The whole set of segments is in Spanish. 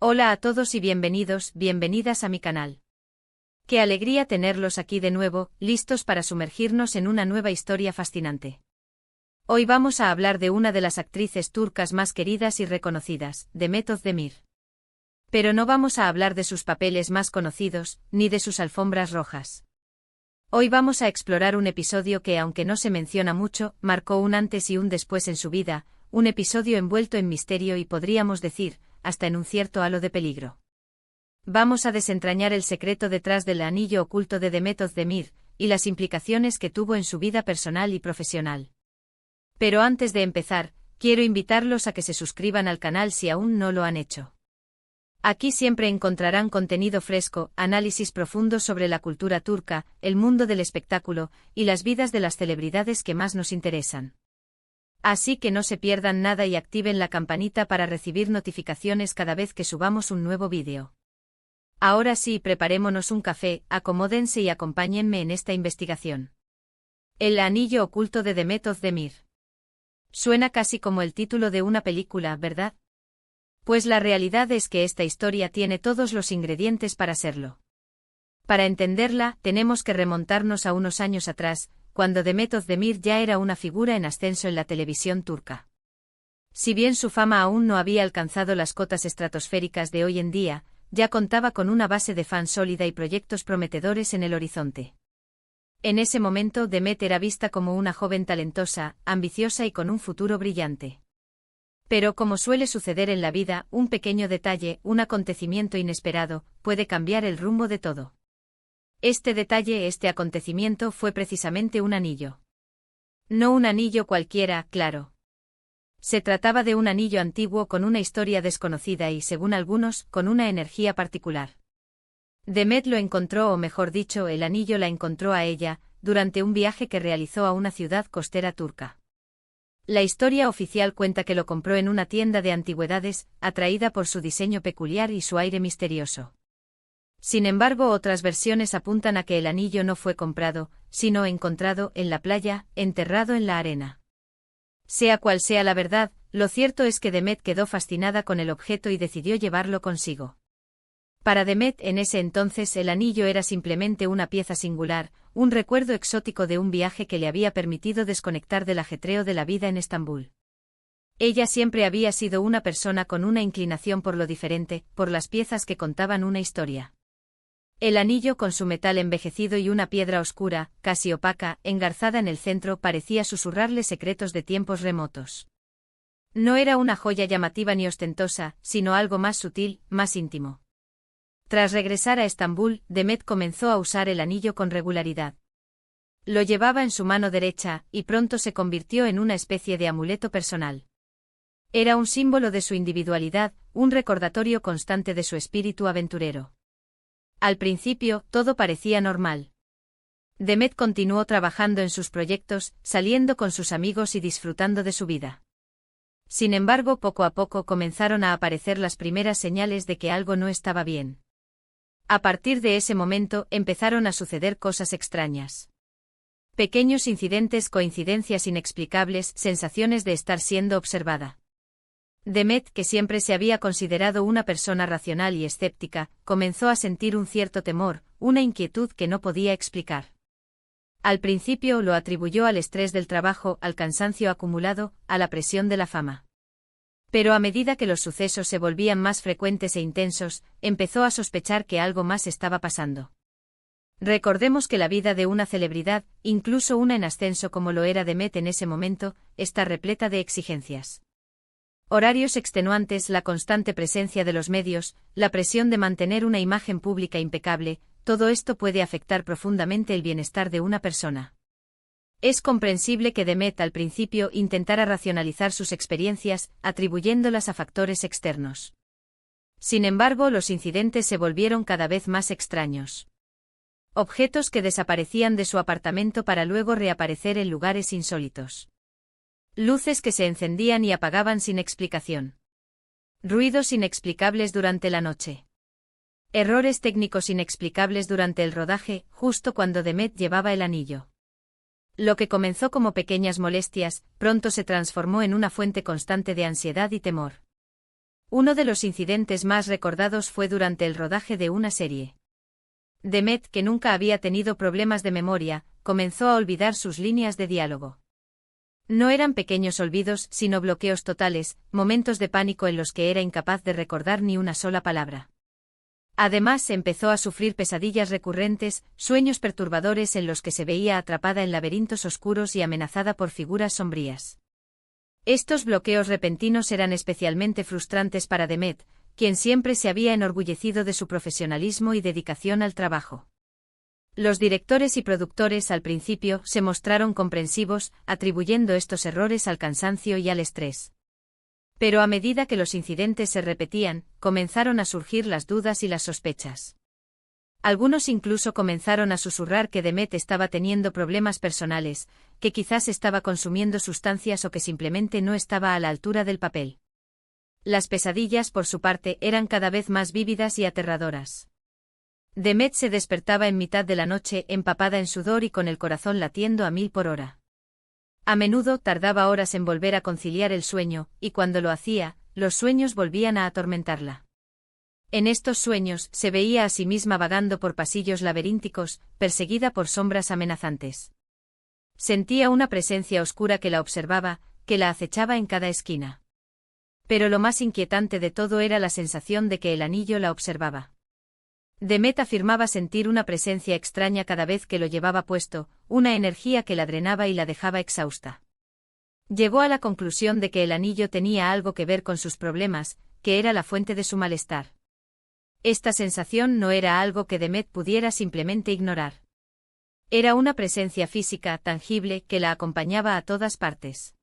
Hola a todos y bienvenidos, bienvenidas a mi canal. Qué alegría tenerlos aquí de nuevo, listos para sumergirnos en una nueva historia fascinante. Hoy vamos a hablar de una de las actrices turcas más queridas y reconocidas, Demet Özdemir. Pero no vamos a hablar de sus papeles más conocidos, ni de sus alfombras rojas. Hoy vamos a explorar un episodio que, aunque no se menciona mucho, marcó un antes y un después en su vida, un episodio envuelto en misterio y podríamos decir, hasta en un cierto halo de peligro. Vamos a desentrañar el secreto detrás del anillo oculto de Demet Özdemir, y las implicaciones que tuvo en su vida personal y profesional. Pero antes de empezar, quiero invitarlos a que se suscriban al canal si aún no lo han hecho. Aquí siempre encontrarán contenido fresco, análisis profundos sobre la cultura turca, el mundo del espectáculo, y las vidas de las celebridades que más nos interesan. Así que no se pierdan nada y activen la campanita para recibir notificaciones cada vez que subamos un nuevo vídeo. Ahora sí, preparémonos un café, acomódense y acompáñenme en esta investigación. El anillo oculto de Demet Özdemir. Suena casi como el título de una película, ¿verdad? Pues la realidad es que esta historia tiene todos los ingredientes para serlo. Para entenderla, tenemos que remontarnos a unos años atrás, cuando Demet Özdemir ya era una figura en ascenso en la televisión turca. Si bien su fama aún no había alcanzado las cotas estratosféricas de hoy en día, ya contaba con una base de fans sólida y proyectos prometedores en el horizonte. En ese momento Demet era vista como una joven talentosa, ambiciosa y con un futuro brillante. Pero como suele suceder en la vida, un pequeño detalle, un acontecimiento inesperado, puede cambiar el rumbo de todo. Este acontecimiento fue precisamente un anillo. No un anillo cualquiera, claro. Se trataba de un anillo antiguo con una historia desconocida y, según algunos, con una energía particular. Demet lo encontró, o mejor dicho, el anillo la encontró a ella, durante un viaje que realizó a una ciudad costera turca. La historia oficial cuenta que lo compró en una tienda de antigüedades, atraída por su diseño peculiar y su aire misterioso. Sin embargo, otras versiones apuntan a que el anillo no fue comprado, sino encontrado en la playa, enterrado en la arena. Sea cual sea la verdad, lo cierto es que Demet quedó fascinada con el objeto y decidió llevarlo consigo. Para Demet en ese entonces el anillo era simplemente una pieza singular, un recuerdo exótico de un viaje que le había permitido desconectar del ajetreo de la vida en Estambul. Ella siempre había sido una persona con una inclinación por lo diferente, por las piezas que contaban una historia. El anillo con su metal envejecido y una piedra oscura, casi opaca, engarzada en el centro parecía susurrarle secretos de tiempos remotos. No era una joya llamativa ni ostentosa, sino algo más sutil, más íntimo. Tras regresar a Estambul, Demet comenzó a usar el anillo con regularidad. Lo llevaba en su mano derecha, y pronto se convirtió en una especie de amuleto personal. Era un símbolo de su individualidad, un recordatorio constante de su espíritu aventurero. Al principio, todo parecía normal. Demet continuó trabajando en sus proyectos, saliendo con sus amigos y disfrutando de su vida. Sin embargo, poco a poco comenzaron a aparecer las primeras señales de que algo no estaba bien. A partir de ese momento, empezaron a suceder cosas extrañas. Pequeños incidentes, coincidencias inexplicables, sensaciones de estar siendo observada. Demet, que siempre se había considerado una persona racional y escéptica, comenzó a sentir un cierto temor, una inquietud que no podía explicar. Al principio lo atribuyó al estrés del trabajo, al cansancio acumulado, a la presión de la fama. Pero a medida que los sucesos se volvían más frecuentes e intensos, empezó a sospechar que algo más estaba pasando. Recordemos que la vida de una celebridad, incluso una en ascenso como lo era Demet en ese momento, está repleta de exigencias. Horarios extenuantes, la constante presencia de los medios, la presión de mantener una imagen pública impecable, todo esto puede afectar profundamente el bienestar de una persona. Es comprensible que Demet al principio intentara racionalizar sus experiencias, atribuyéndolas a factores externos. Sin embargo, los incidentes se volvieron cada vez más extraños. Objetos que desaparecían de su apartamento para luego reaparecer en lugares insólitos. Luces que se encendían y apagaban sin explicación. Ruidos inexplicables durante la noche. Errores técnicos inexplicables durante el rodaje, justo cuando Demet llevaba el anillo. Lo que comenzó como pequeñas molestias, pronto se transformó en una fuente constante de ansiedad y temor. Uno de los incidentes más recordados fue durante el rodaje de una serie. Demet, que nunca había tenido problemas de memoria, comenzó a olvidar sus líneas de diálogo. No eran pequeños olvidos, sino bloqueos totales, momentos de pánico en los que era incapaz de recordar ni una sola palabra. Además, empezó a sufrir pesadillas recurrentes, sueños perturbadores en los que se veía atrapada en laberintos oscuros y amenazada por figuras sombrías. Estos bloqueos repentinos eran especialmente frustrantes para Demet, quien siempre se había enorgullecido de su profesionalismo y dedicación al trabajo. Los directores y productores al principio se mostraron comprensivos, atribuyendo estos errores al cansancio y al estrés. Pero a medida que los incidentes se repetían, comenzaron a surgir las dudas y las sospechas. Algunos incluso comenzaron a susurrar que Demet estaba teniendo problemas personales, que quizás estaba consumiendo sustancias o que simplemente no estaba a la altura del papel. Las pesadillas, por su parte, eran cada vez más vívidas y aterradoras. Demet se despertaba en mitad de la noche, empapada en sudor y con el corazón latiendo a 1000 por hora. A menudo tardaba horas en volver a conciliar el sueño, y cuando lo hacía, los sueños volvían a atormentarla. En estos sueños, se veía a sí misma vagando por pasillos laberínticos, perseguida por sombras amenazantes. Sentía una presencia oscura que la observaba, que la acechaba en cada esquina. Pero lo más inquietante de todo era la sensación de que el anillo la observaba. Demet afirmaba sentir una presencia extraña cada vez que lo llevaba puesto, una energía que la drenaba y la dejaba exhausta. Llegó a la conclusión de que el anillo tenía algo que ver con sus problemas, que era la fuente de su malestar. Esta sensación no era algo que Demet pudiera simplemente ignorar. Era una presencia física, tangible, que la acompañaba a todas partes.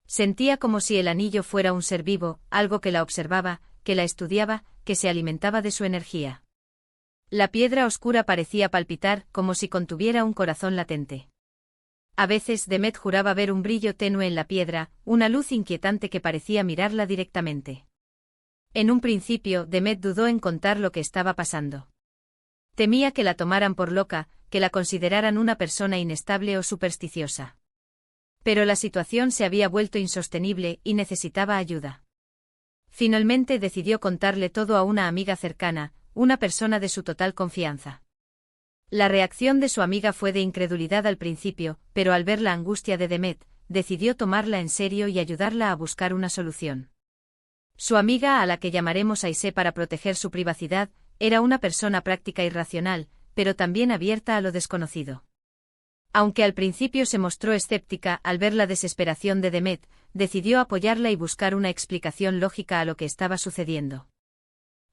Sentía como si el anillo fuera un ser vivo, algo que la observaba, que la estudiaba, que se alimentaba de su energía. La piedra oscura parecía palpitar, como si contuviera un corazón latente. A veces Demet juraba ver un brillo tenue en la piedra, una luz inquietante que parecía mirarla directamente. En un principio, Demet dudó en contar lo que estaba pasando. Temía que la tomaran por loca, que la consideraran una persona inestable o supersticiosa. Pero la situación se había vuelto insostenible y necesitaba ayuda. Finalmente decidió contarle todo a una amiga cercana, una persona de su total confianza. La reacción de su amiga fue de incredulidad al principio, pero al ver la angustia de Demet, decidió tomarla en serio y ayudarla a buscar una solución. Su amiga, a la que llamaremos Aisé para proteger su privacidad, era una persona práctica y racional, pero también abierta a lo desconocido. Aunque al principio se mostró escéptica al ver la desesperación de Demet, decidió apoyarla y buscar una explicación lógica a lo que estaba sucediendo.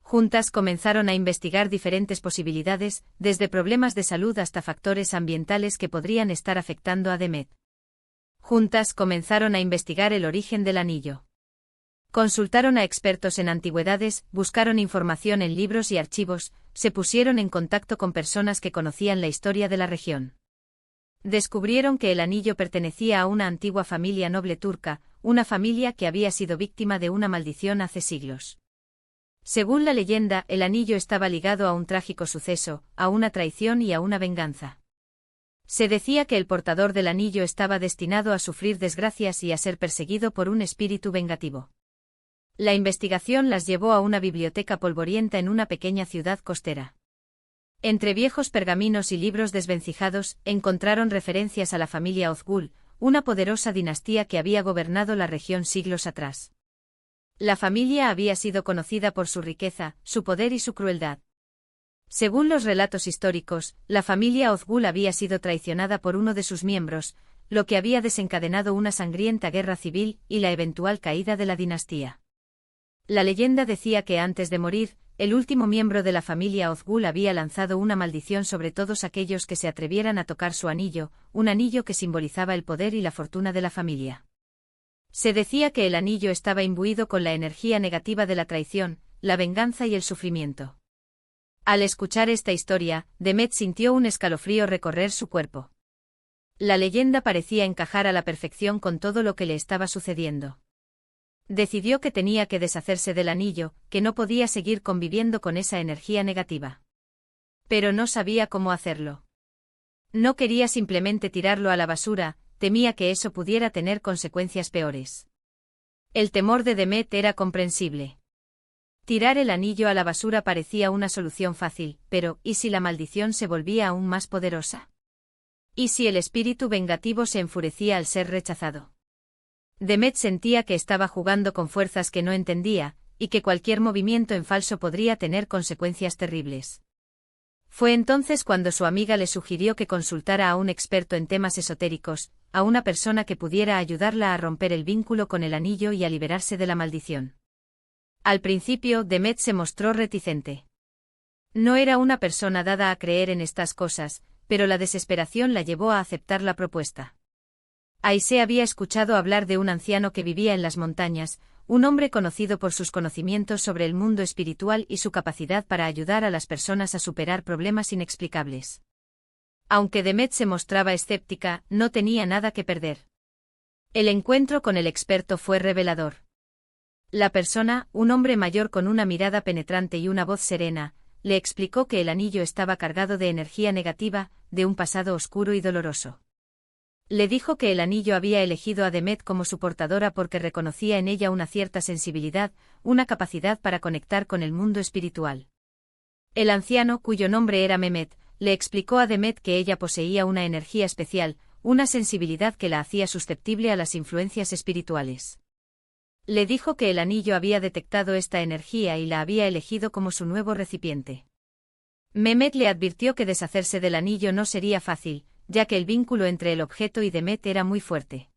Juntas comenzaron a investigar diferentes posibilidades, desde problemas de salud hasta factores ambientales que podrían estar afectando a Demet. Juntas comenzaron a investigar el origen del anillo. Consultaron a expertos en antigüedades, buscaron información en libros y archivos, se pusieron en contacto con personas que conocían la historia de la región. Descubrieron que el anillo pertenecía a una antigua familia noble turca, una familia que había sido víctima de una maldición hace siglos. Según la leyenda, el anillo estaba ligado a un trágico suceso, a una traición y a una venganza. Se decía que el portador del anillo estaba destinado a sufrir desgracias y a ser perseguido por un espíritu vengativo. La investigación las llevó a una biblioteca polvorienta en una pequeña ciudad costera. Entre viejos pergaminos y libros desvencijados, encontraron referencias a la familia Ozgul, una poderosa dinastía que había gobernado la región siglos atrás. La familia había sido conocida por su riqueza, su poder y su crueldad. Según los relatos históricos, la familia Ozgul había sido traicionada por uno de sus miembros, lo que había desencadenado una sangrienta guerra civil y la eventual caída de la dinastía. La leyenda decía que antes de morir, el último miembro de la familia Ozgul había lanzado una maldición sobre todos aquellos que se atrevieran a tocar su anillo, un anillo que simbolizaba el poder y la fortuna de la familia. Se decía que el anillo estaba imbuido con la energía negativa de la traición, la venganza y el sufrimiento. Al escuchar esta historia, Demet sintió un escalofrío recorrer su cuerpo. La leyenda parecía encajar a la perfección con todo lo que le estaba sucediendo. Decidió que tenía que deshacerse del anillo, que no podía seguir conviviendo con esa energía negativa. Pero no sabía cómo hacerlo. No quería simplemente tirarlo a la basura, temía que eso pudiera tener consecuencias peores. El temor de Demet era comprensible. Tirar el anillo a la basura parecía una solución fácil, pero ¿y si la maldición se volvía aún más poderosa? ¿Y si el espíritu vengativo se enfurecía al ser rechazado? Demet sentía que estaba jugando con fuerzas que no entendía, y que cualquier movimiento en falso podría tener consecuencias terribles. Fue entonces cuando su amiga le sugirió que consultara a un experto en temas esotéricos, a una persona que pudiera ayudarla a romper el vínculo con el anillo y a liberarse de la maldición. Al principio, Demet se mostró reticente. No era una persona dada a creer en estas cosas, pero la desesperación la llevó a aceptar la propuesta. Aisé había escuchado hablar de un anciano que vivía en las montañas, un hombre conocido por sus conocimientos sobre el mundo espiritual y su capacidad para ayudar a las personas a superar problemas inexplicables. Aunque Demet se mostraba escéptica, no tenía nada que perder. El encuentro con el experto fue revelador. La persona, un hombre mayor con una mirada penetrante y una voz serena, le explicó que el anillo estaba cargado de energía negativa, de un pasado oscuro y doloroso. Le dijo que el anillo había elegido a Demet como su portadora porque reconocía en ella una cierta sensibilidad, una capacidad para conectar con el mundo espiritual. El anciano, cuyo nombre era Mehmet, le explicó a Demet que ella poseía una energía especial, una sensibilidad que la hacía susceptible a las influencias espirituales. Le dijo que el anillo había detectado esta energía y la había elegido como su nuevo recipiente. Mehmet le advirtió que deshacerse del anillo no sería fácil, ya que el vínculo entre el objeto y Demet era muy fuerte.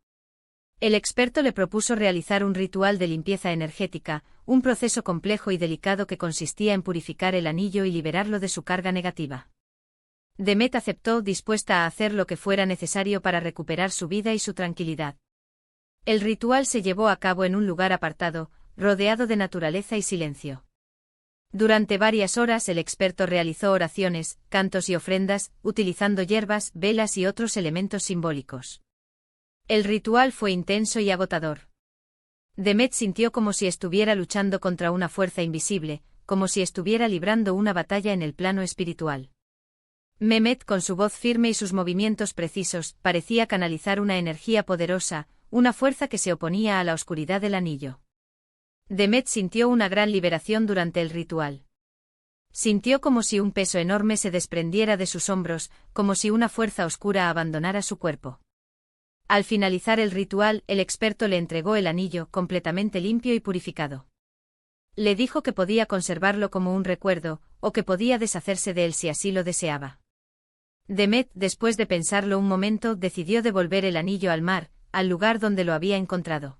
El experto le propuso realizar un ritual de limpieza energética, un proceso complejo y delicado que consistía en purificar el anillo y liberarlo de su carga negativa. Demet aceptó, dispuesta a hacer lo que fuera necesario para recuperar su vida y su tranquilidad. El ritual se llevó a cabo en un lugar apartado, rodeado de naturaleza y silencio. Durante varias horas el experto realizó oraciones, cantos y ofrendas, utilizando hierbas, velas y otros elementos simbólicos. El ritual fue intenso y agotador. Demet sintió como si estuviera luchando contra una fuerza invisible, como si estuviera librando una batalla en el plano espiritual. Mehmet, con su voz firme y sus movimientos precisos, parecía canalizar una energía poderosa, una fuerza que se oponía a la oscuridad del anillo. Demet sintió una gran liberación durante el ritual. Sintió como si un peso enorme se desprendiera de sus hombros, como si una fuerza oscura abandonara su cuerpo. Al finalizar el ritual, el experto le entregó el anillo, completamente limpio y purificado. Le dijo que podía conservarlo como un recuerdo, o que podía deshacerse de él si así lo deseaba. Demet, después de pensarlo un momento, decidió devolver el anillo al mar, al lugar donde lo había encontrado.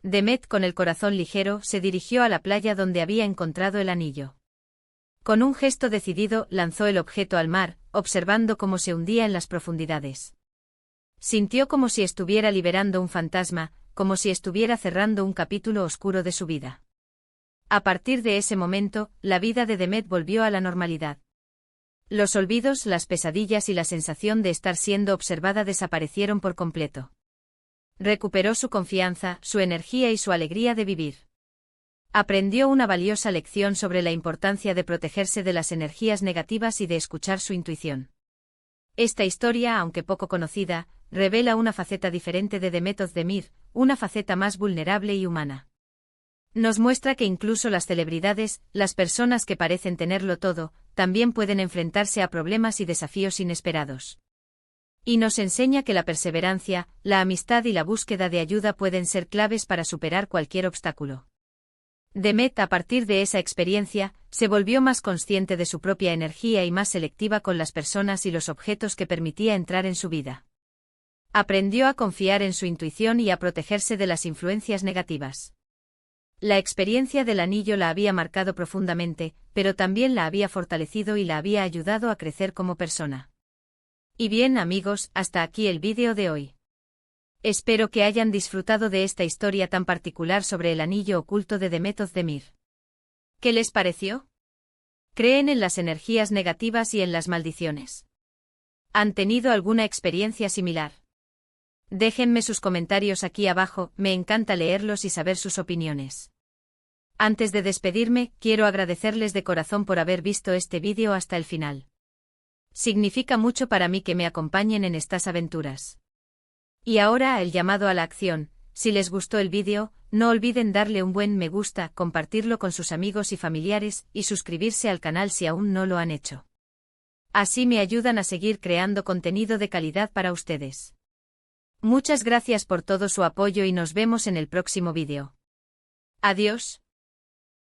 Demet, con el corazón ligero, se dirigió a la playa donde había encontrado el anillo. Con un gesto decidido, lanzó el objeto al mar, observando cómo se hundía en las profundidades. Sintió como si estuviera liberando un fantasma, como si estuviera cerrando un capítulo oscuro de su vida. A partir de ese momento, la vida de Demet volvió a la normalidad. Los olvidos, las pesadillas y la sensación de estar siendo observada desaparecieron por completo. Recuperó su confianza, su energía y su alegría de vivir. Aprendió una valiosa lección sobre la importancia de protegerse de las energías negativas y de escuchar su intuición. Esta historia, aunque poco conocida, revela una faceta diferente de Demet Özdemir, una faceta más vulnerable y humana. Nos muestra que incluso las celebridades, las personas que parecen tenerlo todo, también pueden enfrentarse a problemas y desafíos inesperados. Y nos enseña que la perseverancia, la amistad y la búsqueda de ayuda pueden ser claves para superar cualquier obstáculo. Demet, a partir de esa experiencia, se volvió más consciente de su propia energía y más selectiva con las personas y los objetos que permitía entrar en su vida. Aprendió a confiar en su intuición y a protegerse de las influencias negativas. La experiencia del anillo la había marcado profundamente, pero también la había fortalecido y la había ayudado a crecer como persona. Y bien amigos, hasta aquí el vídeo de hoy. Espero que hayan disfrutado de esta historia tan particular sobre el anillo oculto de Demet Özdemir. ¿Qué les pareció? ¿Creen en las energías negativas y en las maldiciones? ¿Han tenido alguna experiencia similar? Déjenme sus comentarios aquí abajo, me encanta leerlos y saber sus opiniones. Antes de despedirme, quiero agradecerles de corazón por haber visto este vídeo hasta el final. Significa mucho para mí que me acompañen en estas aventuras. Y ahora el llamado a la acción, Si les gustó el vídeo, no olviden darle un buen me gusta, compartirlo con sus amigos y familiares, y suscribirse al canal si aún no lo han hecho. Así me ayudan a seguir creando contenido de calidad para ustedes. Muchas gracias por todo su apoyo y nos vemos en el próximo vídeo. Adiós.